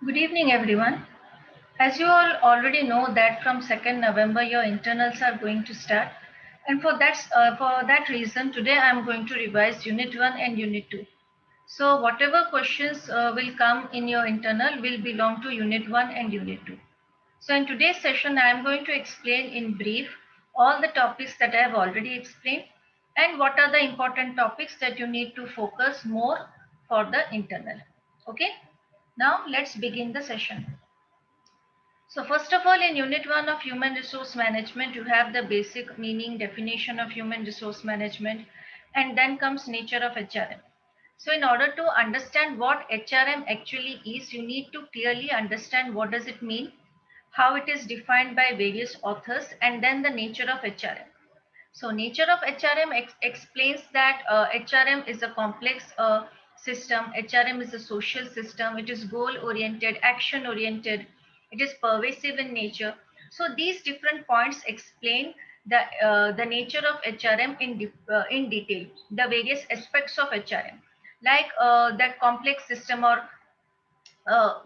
Good evening, everyone. As you all already know that from 2nd November your internals are going to start, and for that reason today I am going to revise Unit 1 and Unit 2. So whatever questions will come in your internal will belong to Unit 1 and Unit 2. So in today's session I am going to explain in brief all the topics that I have already explained and what are the important topics that you need to focus more for the internal. Okay. Now let's begin the session. So first of all, in Unit 1 of Human Resource Management, you have the basic meaning, definition of human resource management, and then comes nature of HRM. So in order to understand what HRM actually is, you need to clearly understand what does it mean, how it is defined by various authors, and then the nature of HRM. So nature of HRM explains that HRM is a complex system. HRM is a social system. It is goal oriented, action oriented. It is pervasive in nature. So these different points explain the nature of HRM in detail, the various aspects of HRM, like that complex system or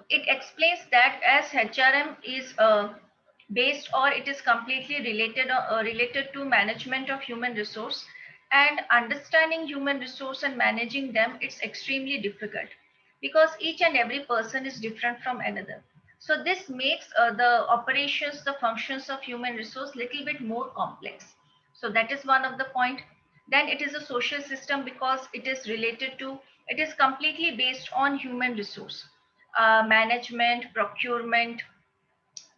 it explains that as HRM is based or it is completely related to management of human resource and understanding human resource and managing them, it's extremely difficult because each and every person is different from another. So this makes the operations, the functions of human resource little bit more complex. So that is one of the point. Then it is a social system because it is completely based on human resource management, procurement,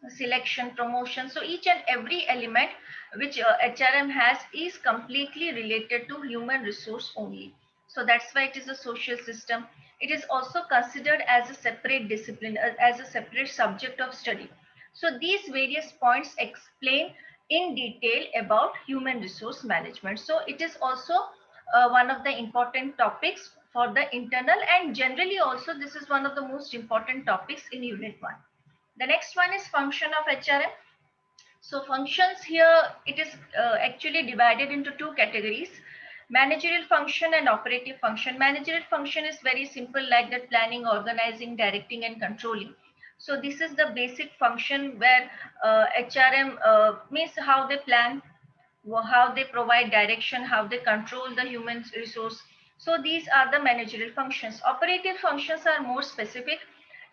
selection, promotion. So each and every element which HRM has is completely related to human resource only. So that's why it is a social system. It is also considered as a separate discipline, as a separate subject of study. So these various points explain in detail about human resource management. So it is also one of the important topics for the internal, and generally also this is one of the most important topics in Unit 1. The next one is function of HRM. So functions here, it is actually divided into two categories: managerial function and operative function. Managerial function is very simple, like that planning, organizing, directing, and controlling. So this is the basic function where HRM means how they plan, how they provide direction, how they control the human resource. So these are the managerial functions. Operative functions are more specific,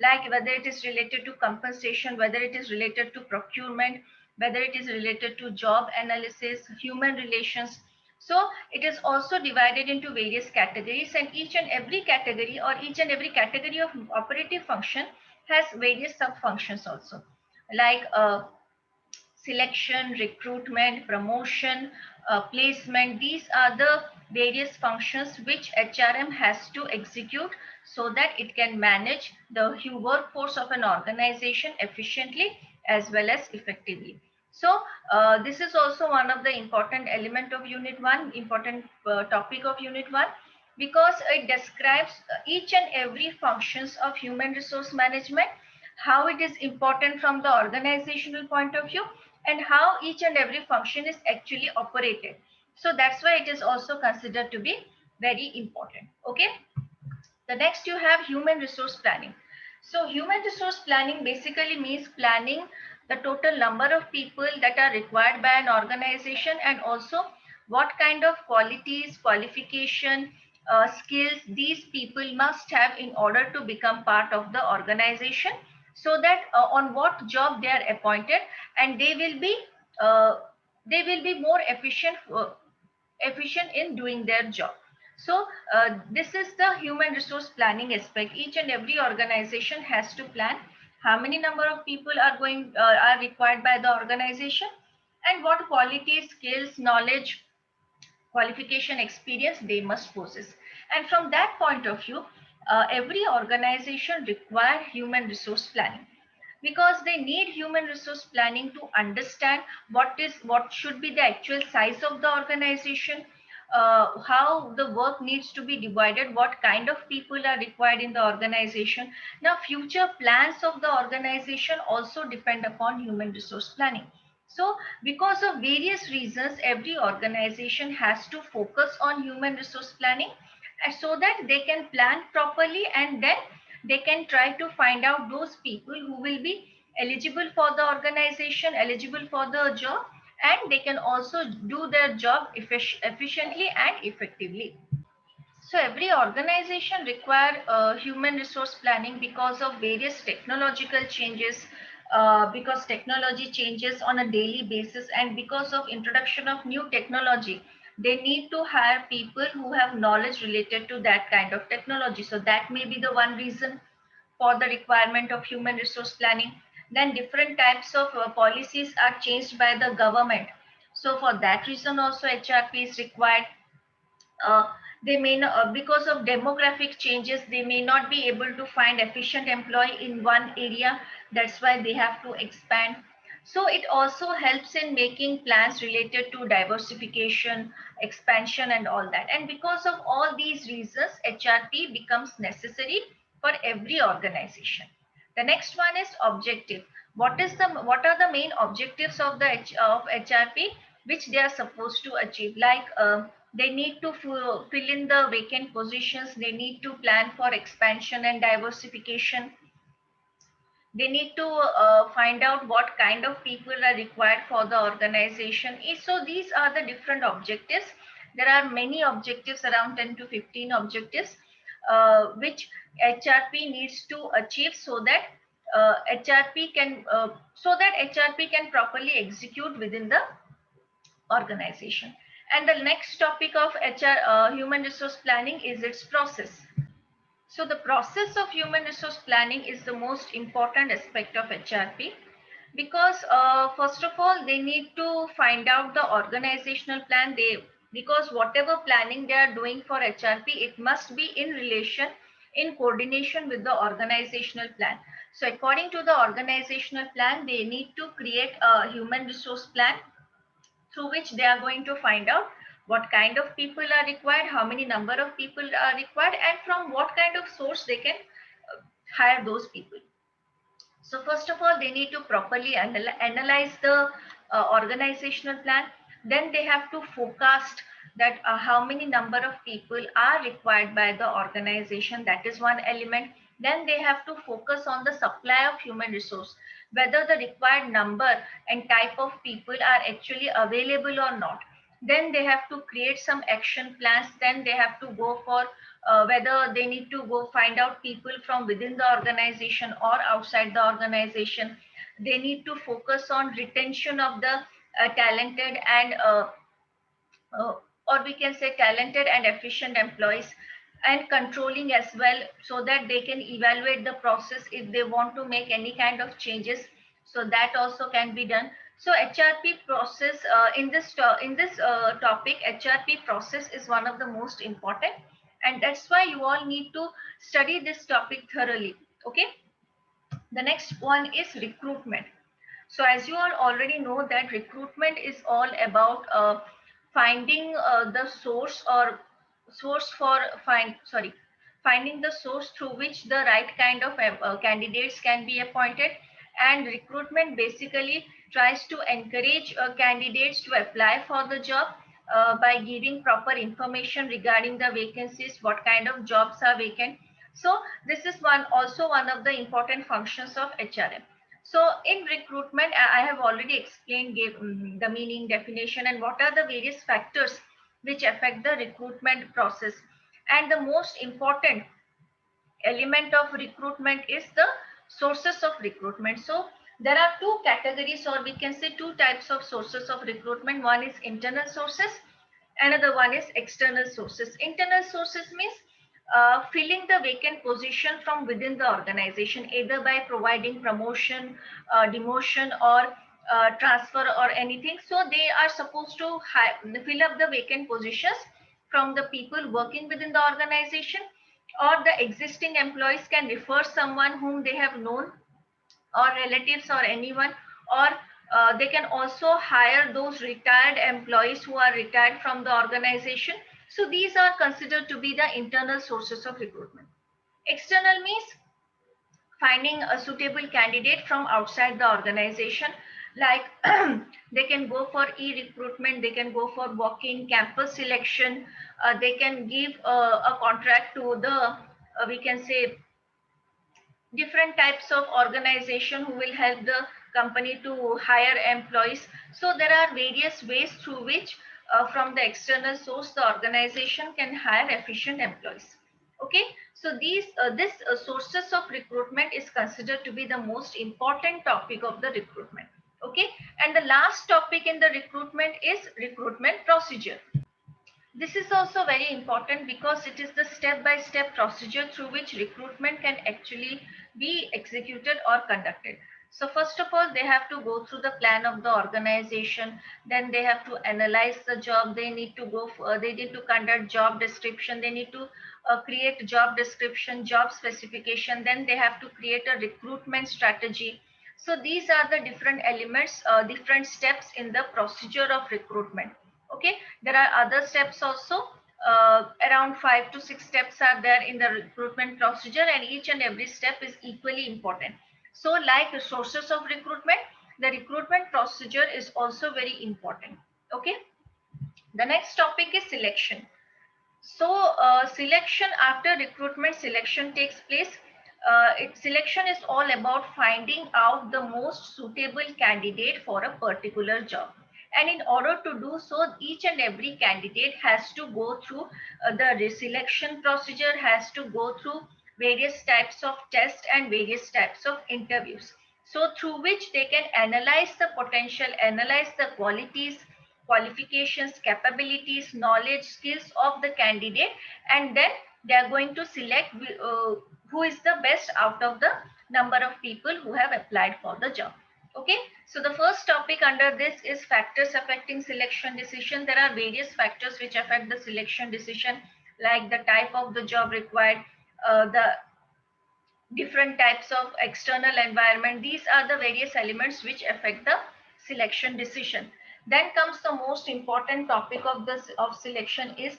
like whether it is related to compensation, whether it is related to procurement, whether it is related to job analysis, human relations. So it is also divided into various categories, and each and every category or each and every category of operative function has various sub functions also, like selection, recruitment, promotion, placement. These are the various functions which HRM has to execute so that it can manage the workforce of an organization efficiently as well as effectively. So this is also one of the important element of Unit 1, important topic of Unit 1, because it describes each and every functions of human resource management, how it is important from the organizational point of view, and how each and every function is actually operated. So that's why it is also considered to be very important. Okay. The next you have human resource planning. So human resource planning basically means planning the total number of people that are required by an organization, and also what kind of qualities, qualification, skills these people must have in order to become part of the organization, so that on what job they are appointed, and uh, they will be more efficient in doing their job. So this is the human resource planning aspect. Each and every organization has to plan how many number of people are required by the organization, and what qualities, skills, knowledge, qualification, experience they must possess. And from that point of view, every organization require human resource planning, because they need human resource planning to understand what should be the actual size of the organization, how the work needs to be divided, what kind of people are required in the organization. Now future plans of the organization also depend upon human resource planning. So because of various reasons, every organization has to focus on human resource planning, so that they can plan properly, and then They can try to find out those people who will be eligible for the organization, eligible for the job, and they can also do their job efficiently and effectively. So every organization require human resource planning because of various technological changes, because technology changes on a daily basis, and because of introduction of new technology. They need to hire people who have knowledge related to that kind of technology. So that may be the one reason for the requirement of human resource planning. Then different types of policies are changed by the government. So for that reason also HRP is required. uh, they may not, because of demographic changes, they may not be able to find efficient employee in one area. That's why they have to expand. So it also helps in making plans related to diversification, expansion, and all that. And because of all these reasons, HRP becomes necessary for every organization. The next one is objective. What are the main objectives of of HRP which they are supposed to achieve? Like they need to fill in the vacant positions. They need to plan for expansion and diversification. They need to find out what kind of people are required for the organization. So these are the different objectives. There are many objectives, around 10 to 15 objectives, which HRP needs to achieve so that HRP can properly execute within the organization. And the next topic of HR, human resource planning, is its process. So the process of human resource planning is the most important aspect of HRP, because first of all they need to find out the organizational plan. Because whatever planning they are doing for HRP, it must be in relation, in coordination with the organizational plan. So according to the organizational plan, they need to create a human resource plan through which they are going to find out what kind of people are required, how many number of people are required, and from what kind of source they can hire those people. So first of all, they need to properly analyze the organizational plan. Then they have to forecast that how many number of people are required by the organization. That is one element. Then they have to focus on the supply of human resource, whether the required number and type of people are actually available or not. Then they have to create some action plans. Then they have to go for whether they need to go find out people from within the organization or outside the organization. They need to focus on retention of the talented and uh, or we can say talented and efficient employees, and controlling as well, so that they can evaluate the process if they want to make any kind of changes. So that also can be done. So HRP process, in this topic, HRP process is one of the most important, and that's why you all need to study this topic thoroughly. Okay. The next one is recruitment. So as you all already know that recruitment is all about finding the source, or source for find sorry finding the source through which the right kind of candidates can be appointed. And recruitment basically tries to encourage candidates to apply for the job by giving proper information regarding the vacancies, what kind of jobs are vacant. So this is one of the important functions of HRM. So in recruitment, I have already explained, gave the meaning, definition, and what are the various factors which affect the recruitment process. And the most important element of recruitment is the sources of recruitment. So there are two categories, or we can say two types of sources of recruitment. One is internal sources, another one is external sources. Internal sources means filling the vacant position from within the organization, either by providing promotion, demotion, or transfer or anything. So they are supposed to fill up the vacant positions from the people working within the organization, or the existing employees can refer someone whom they have known, or relatives, or anyone, or they can also hire those retired employees who are retired from the organization. So these are considered to be the internal sources of recruitment. External means finding a suitable candidate from outside the organization, like they can go for e-recruitment, they can go for walk-in campus selection, they can give a contract to the we can say different types of organization who will help the company to hire employees. So there are various ways through which from the external source the organization can hire efficient employees. Okay, so this sources of recruitment is considered to be the most important topic of the recruitment. Okay, and the last topic in the recruitment is recruitment procedure. This is also very important because it is the step-by-step procedure through which recruitment can actually be executed or conducted. So first of all, they have to go through the plan of the organization. Then they have to analyze the job. They need to they need to conduct job description. They need to create job description, job specification. Then they have to create a recruitment strategy. So these are the different elements, different steps in the procedure of recruitment. Okay, there are other steps also. Around 5 to 6 steps are there in the recruitment procedure, and each and every step is equally important. So like sources of recruitment, the recruitment procedure is also very important. Okay, the next topic is selection. So selection, after recruitment, selection takes place. Selection is all about finding out the most suitable candidate for a particular job. And in order to do so, each and every candidate has to go through the selection procedure, has to go through various types of tests and various types of interviews. So through which they can analyze the potential, analyze the qualities, qualifications, capabilities, knowledge, skills of the candidate, and then they are going to select who is the best out of the number of people who have applied for the job. Okay, so the first topic under this is factors affecting selection decision. There are various factors which affect the selection decision, like the type of the job required, the different types of external environment. These are the various elements which affect the selection decision. Then comes the most important topic of this of selection is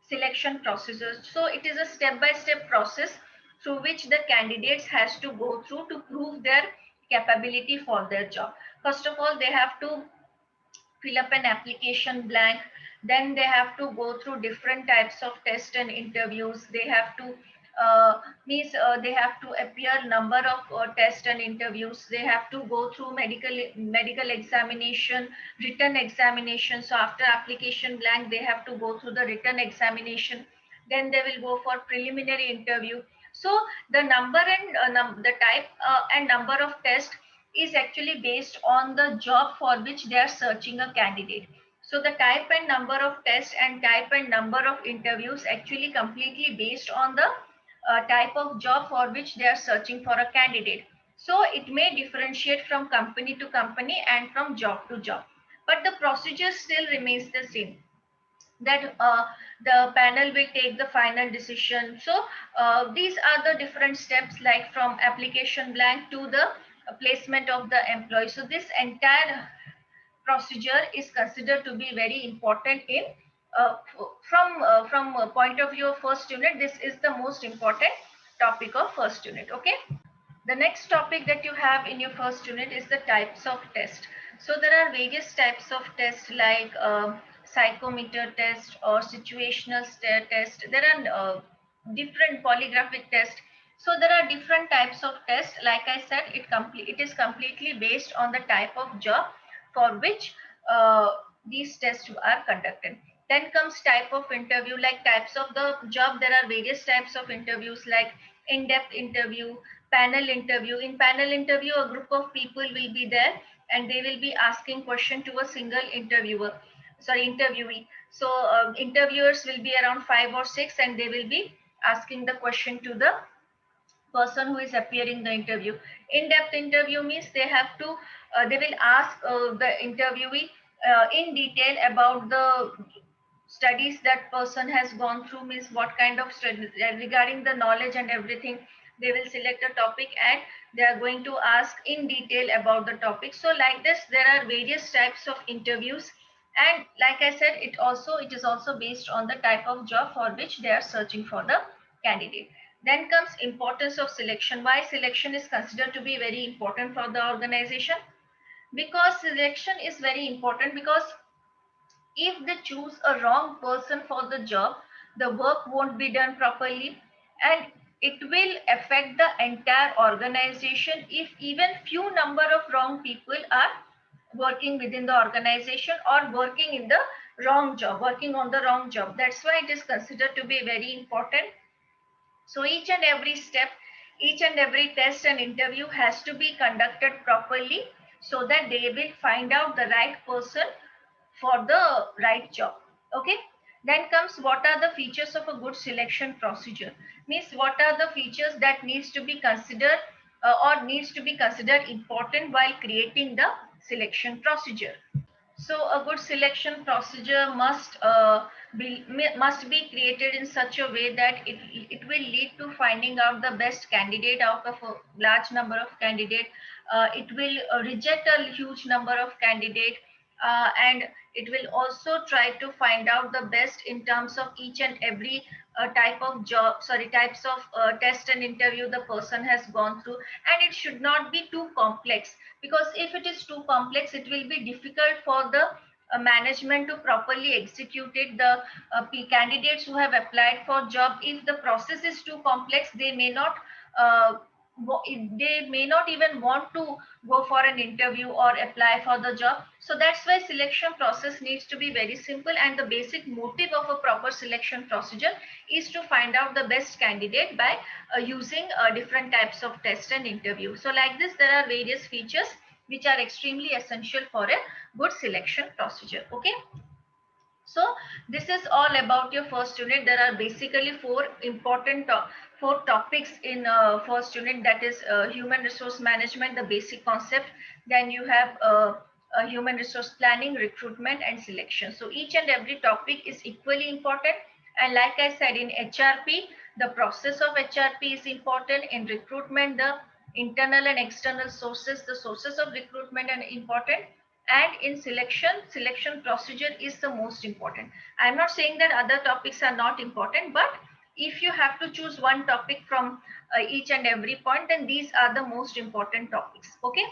selection procedures. So it is a step-by-step process through which the candidates has to go through to prove their capability for their job. First of all, they have to fill up an application blank. Then they have to go through different types of tests and interviews. They have to they have to appear number of tests and interviews. They have to go through medical examination, written examination. So after application blank, they have to go through the written examination. Then they will go for preliminary interview. So the number and the type and number of tests is actually based on the job for which they are searching a candidate. So the type and number of tests and type and number of interviews actually completely based on the type of job for which they are searching for a candidate. So it may differentiate from company to company and from job to job, but the procedure still remains the same, that the panel will take the final decision. So these are the different steps, like from application blank to the placement of the employee. So this entire procedure is considered to be very important in from a point of view of first unit. This is the most important topic of first unit. Okay, the next topic that you have in your first unit is the types of test. So there are various types of tests, like psychometer test or situational test. There are different polygraphic tests. So there are different types of tests. Like I said, it is completely based on the type of job for which these tests are conducted. Then comes type of interview, like types of the job. There are various types of interviews, like in-depth interview, panel interview. In panel interview, a group of people will be there and they will be asking question to a single interviewee. So interviewers will be around 5 or 6, and they will be asking the question to the person who is appearing the interview. In-depth interview means they will ask the interviewee in detail about the studies that person has gone through, means what kind of studies regarding the knowledge and everything. They will select a topic and they are going to ask in detail about the topic. So like this, there are various types of interviews, and like I said, it is also based on the type of job for which they are searching for the candidate. Then comes importance of selection. Why selection is considered to be very important for the organization? Because selection is very important, because if they choose a wrong person for the job, the work won't be done properly, and it will affect the entire organization if even few number of wrong people are working within the organization or working in the wrong job, working on the wrong job. That's why it is considered to be very important. So each and every step, each and every test and interview has to be conducted properly so that they will find out the right person for the right job. Okay. Then comes what are the features of a good selection procedure. Means what are the features that needs to be considered or needs to be considered important while creating the selection procedure. So a good selection procedure must be created in such a way that it will lead to finding out the best candidate out of a large number of candidates. It will reject a huge number of candidates, and it will also try to find out the best in terms of each and every types of test and interview the person has gone through. And it should not be too complex, because if it is too complex, it will be difficult for the management to properly execute it. The candidates who have applied for job, if the process is too complex, uh, they may not even want to go for an interview or apply for the job. So that's why selection process needs to be very simple, and the basic motive of a proper selection procedure is to find out the best candidate by using different types of test and interview. So like this, there are various features which are extremely essential for a good selection procedure. Okay. So this is all about your first unit. There are basically four topics in first unit, that is human resource management, the basic concept. Then you have human resource planning, recruitment and selection. So each and every topic is equally important. And like I said, in HRP, the process of HRP is important. In recruitment, the internal and external sources, the sources of recruitment are important. And in selection procedure is the most important. I'm not saying that other topics are not important, but if you have to choose one topic from each and every point, then these are the most important topics. Okay.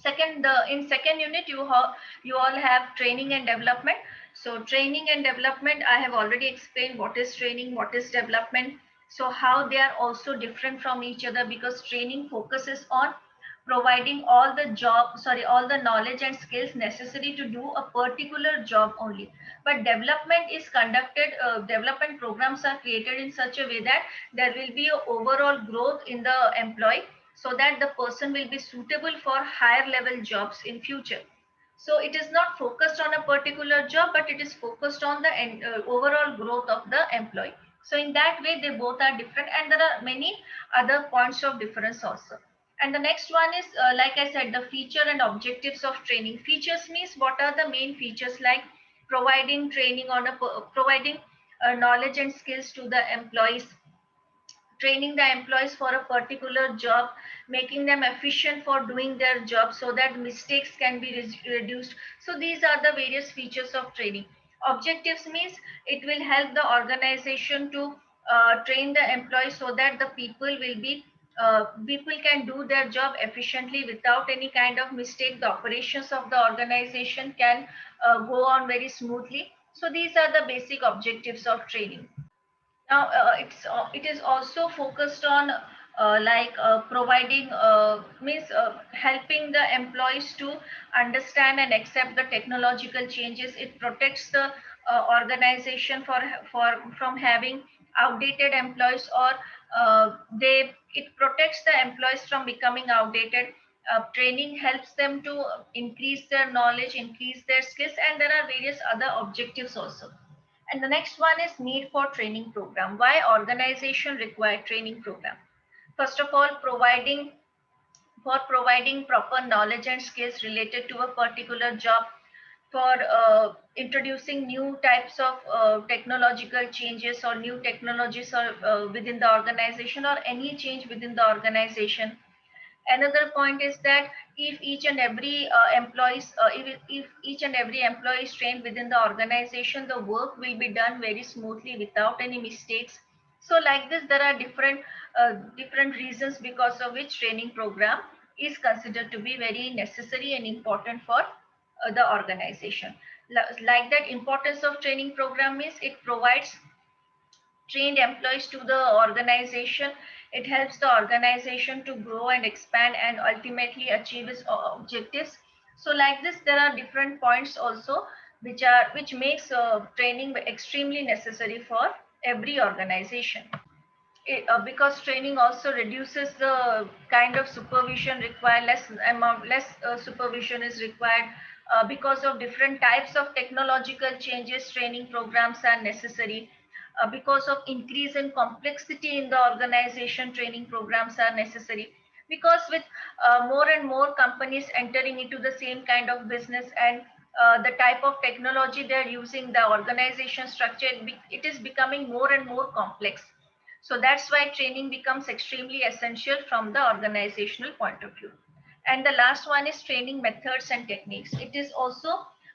Second, in second unit, you all have training and development. So training and development, I have already explained what is training, what is development. So how they are also different from each other, because training focuses on providing all the knowledge and skills necessary to do a particular job only. But development is conducted, development programs are created in such a way that there will be a overall growth in the employee, so that the person will be suitable for higher level jobs in future. So it is not focused on a particular job, but it is focused on the overall growth of the employee. So in that way, they both are different, and there are many other points of difference also. And the next one is, like I said, the feature and objectives of training. Features means what are the main features, like providing training on providing knowledge and skills to the employees, training the employees for a particular job, making them efficient for doing their job so that mistakes can be reduced. So these are the various features of training. Objectives means it will help the organization to train the employees so that the people can do their job efficiently without any kind of mistake. The operations of the organization can go on very smoothly. So these are the basic objectives of training. Now, it is also focused on providing means helping the employees to understand and accept the technological changes. It protects the organization from having outdated employees, or they it protects the employees from becoming outdated. Training helps them to increase their knowledge, increase their skills, and there are various other objectives also. And the next one is need for training program. Why organization require training program? First of all, providing proper knowledge and skills related to a particular job, for introducing new types of technological changes or new technologies or within the organization, or any change within the organization. Another point is that if each and every if each and every employee is trained within the organization, the work will be done very smoothly without any mistakes. So like this, there are different reasons because of which training program is considered to be very necessary and important for the organization. Like that, importance of training program is it provides trained employees to the organization. It helps the organization to grow and expand and ultimately achieve its objectives. So like this, there are different points also which makes training extremely necessary for every organization. Because training also reduces the kind of supervision required, less supervision is required. Because of different types of technological changes, training programs are necessary. Because of increase in complexity in the organization, training programs are necessary. Because with more and more companies entering into the same kind of business, and the type of technology they're using, the organization structure, it is becoming more and more complex. So that's why training becomes extremely essential from the organizational point of view. And the last one is training methods and techniques. It is also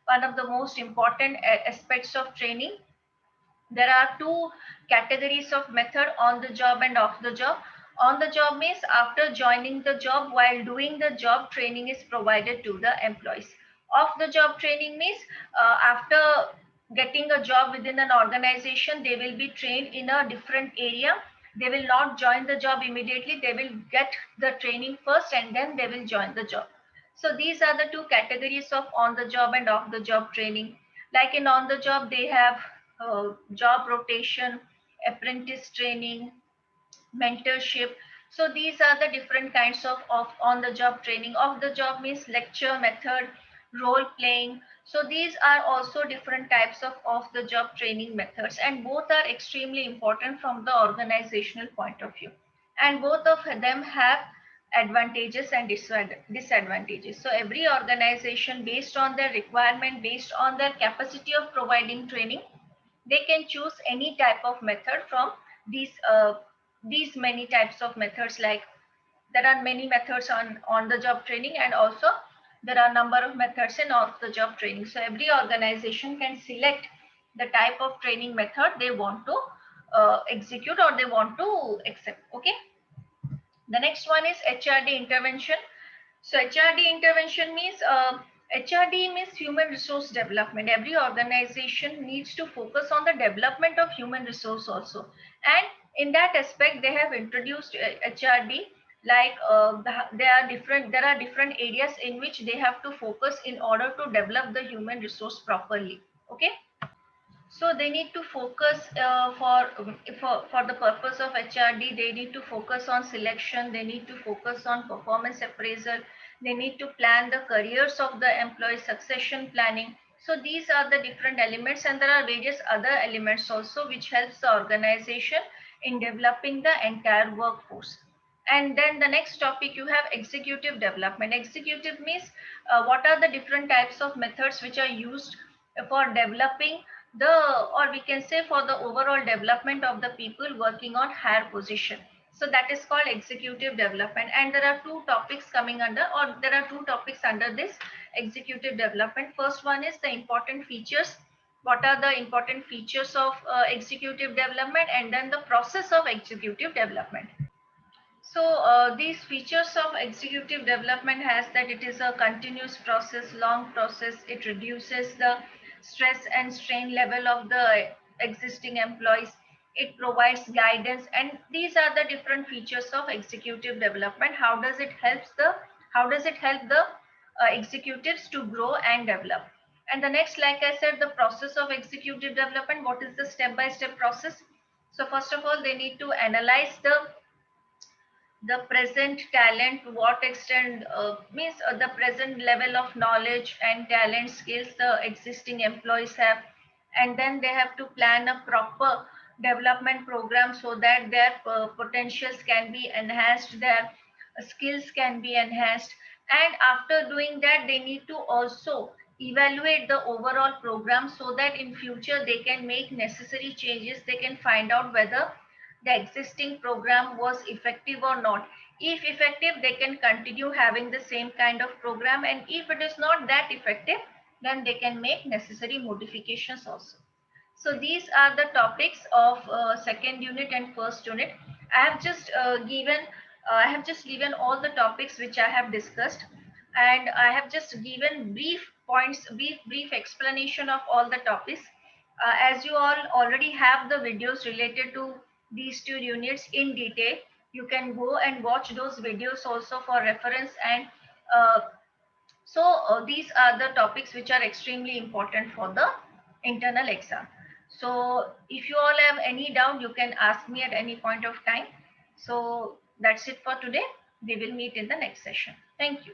one of the most important aspects of training. There are two categories of method: on the job and off the job. On the job means after joining the job, while doing the job, training is provided to the employees. Off the job training means after getting a job within an organization, they will be trained in a different area. They will not join the job immediately. They will get the training first and then they will join the job. So these are the two categories of on the job and off the job training. Like in on the job, they have job rotation, apprentice training, mentorship. So these are the different kinds of on the job training. Off the job means lecture method, role playing. So these are also different types of off the job training methods, and both are extremely important from the organizational point of view. And both of them have advantages and disadvantages. So every organization, based on their requirement, based on their capacity of providing training, they can choose any type of method from these many types of methods. Like there are many methods on the job training, and also there are number of methods in off the job training. So every organization can select the type of training method they want to execute or they want to accept. Okay, the next one is HRD intervention. So HRD intervention means HRD means human resource development. Every organization needs to focus on the development of human resource also. And in that aspect, they have introduced HRD. Like there are different areas in which they have to focus in order to develop the human resource properly. Okay. So they need to focus for the purpose of HRD. They need to focus on selection. They need to focus on performance appraisal. They need to plan the careers of the employee, succession planning. So these are the different elements, and there are various other elements also which helps the organization in developing the entire workforce. And then the next topic, you have executive development. Executive means what are the different types of methods which are used for developing the, or we can say for the overall development of the people working on higher position. So that is called executive development. And there are two topics coming under, or there are two topics under this executive development. First one is the important features. What are the important features of executive development, and then the process of executive development. So these features of executive development has that it is a continuous process, long process. It reduces the stress and strain level of the existing employees. It provides guidance, and these are the different features of executive development. How does it help the executives to grow and develop? And the next, like I said, the process of executive development. What is the step-by-step process? So first of all, they need to analyze the present talent, to what extent means the present level of knowledge and talent skills the existing employees have. And then they have to plan a proper development program so that their potentials can be enhanced, their skills can be enhanced. And after doing that, they need to also evaluate the overall program so that in future they can make necessary changes. They can find out whether the existing program was effective or not. If effective, they can continue having the same kind of program, and if it is not that effective, then they can make necessary modifications also. So these are the topics of second unit and first unit. I have just given all the topics which I have discussed, and I have just given brief points, brief explanation of all the topics. As you all already have the videos related to these two units in detail, you can go and watch those videos also for reference. And uh, these are the topics which are extremely important for the internal exam. So if you all have any doubt, you can ask me at any point of time. So that's it for today. We will meet in the next session. Thank you.